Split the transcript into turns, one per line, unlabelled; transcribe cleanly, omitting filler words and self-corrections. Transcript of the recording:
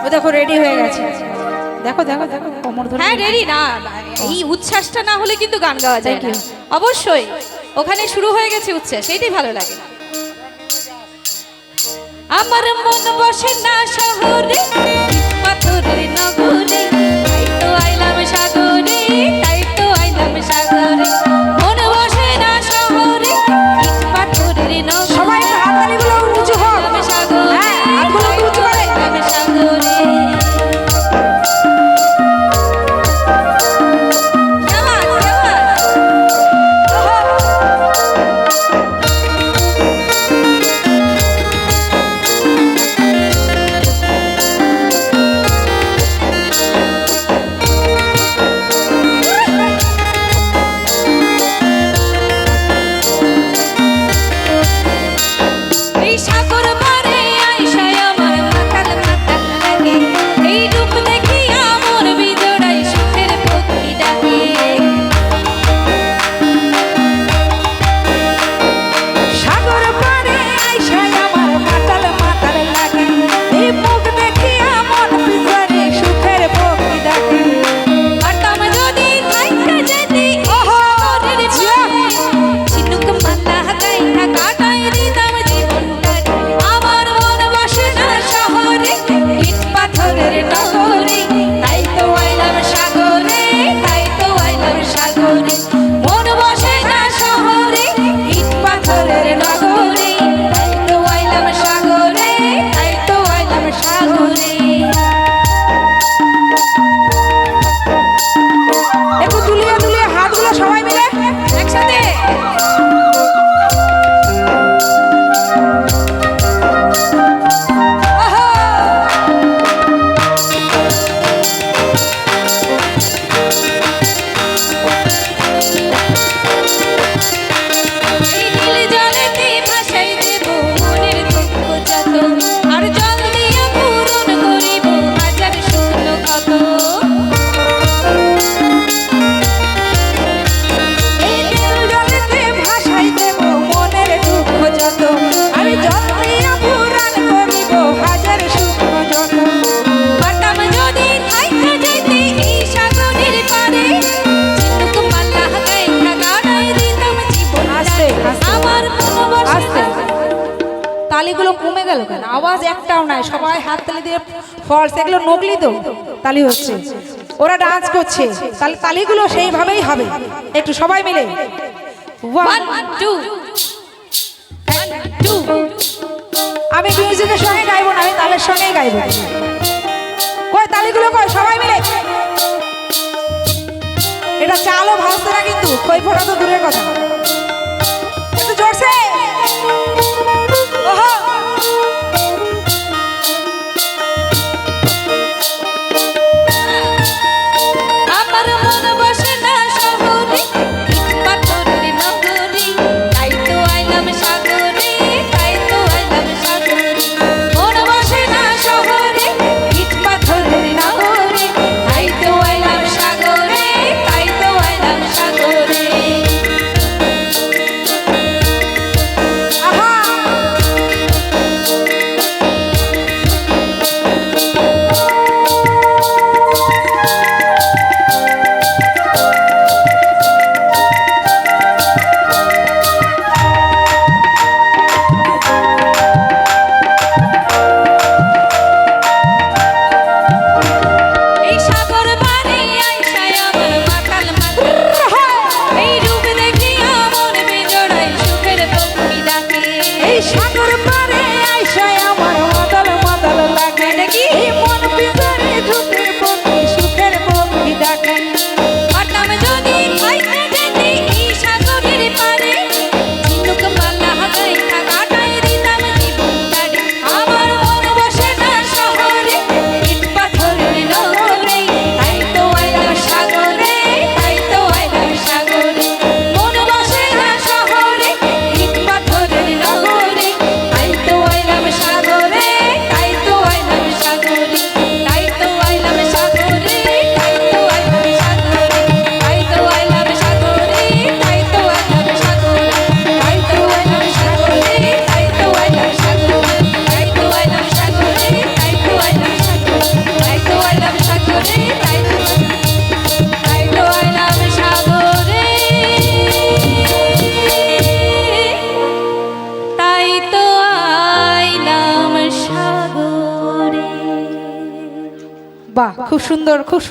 ও দেখো রেডি হয়ে গেছে। দেখো দেখো দেখো কোমর ধরে।
হ্যাঁ রেডি না, এই উচ্ছ্বাসটা না হলে কিন্তু গান গাওয়া যায় না। অবশ্যই ওখানে শুরু হয়ে গেছে উচ্ছ্বাস, এইটাই ভালো লাগে। আমার মন বসে না শহরে, পাথরের নগরে, তাই তো আইলাম সাগরে, তাই তো আইলাম সাগরে। মন বসে না শহরে, পাথরের নগরে,
সবাই হাততালিগুলো উঁচু হোক।
সাগরে,
হাতগুলো উঁচু করে
সাগরে।
তালিগুলো কমে গেল কেন? আওয়াজ একটাও নাই, সবাই হাততালি দিয়ে ফলস, এগুলো নকলি তো তালি হচ্ছে। ওরা ডান্স করছে, তাহলে তালিগুলো সেইভাবেই হবে। একটু সবাই মিলে
1 2 1 2।
আমি মিউজিকের সঙ্গে গাইবো না, আমি তালের সঙ্গেই গাইবো। কই তালিগুলো কই, সবাই মিলে। এটা চালও ভাসছে না কিন্তু, কই ফোটা তো দূরের কথা। একটু জোরছে। ওহো
আমার মন বসে না শহরে, পাথরের নগরে, তাই তো আইলাম সাগরে, তাই তো আইলাম সাগরে। মন বসে না শহরে, ইট পাথরের নগরে, তাই তো আইলাম সাগরে, তাই তো আইলাম সাগরে।
বাহ, খুব সুন্দর, খুব সুন্দর।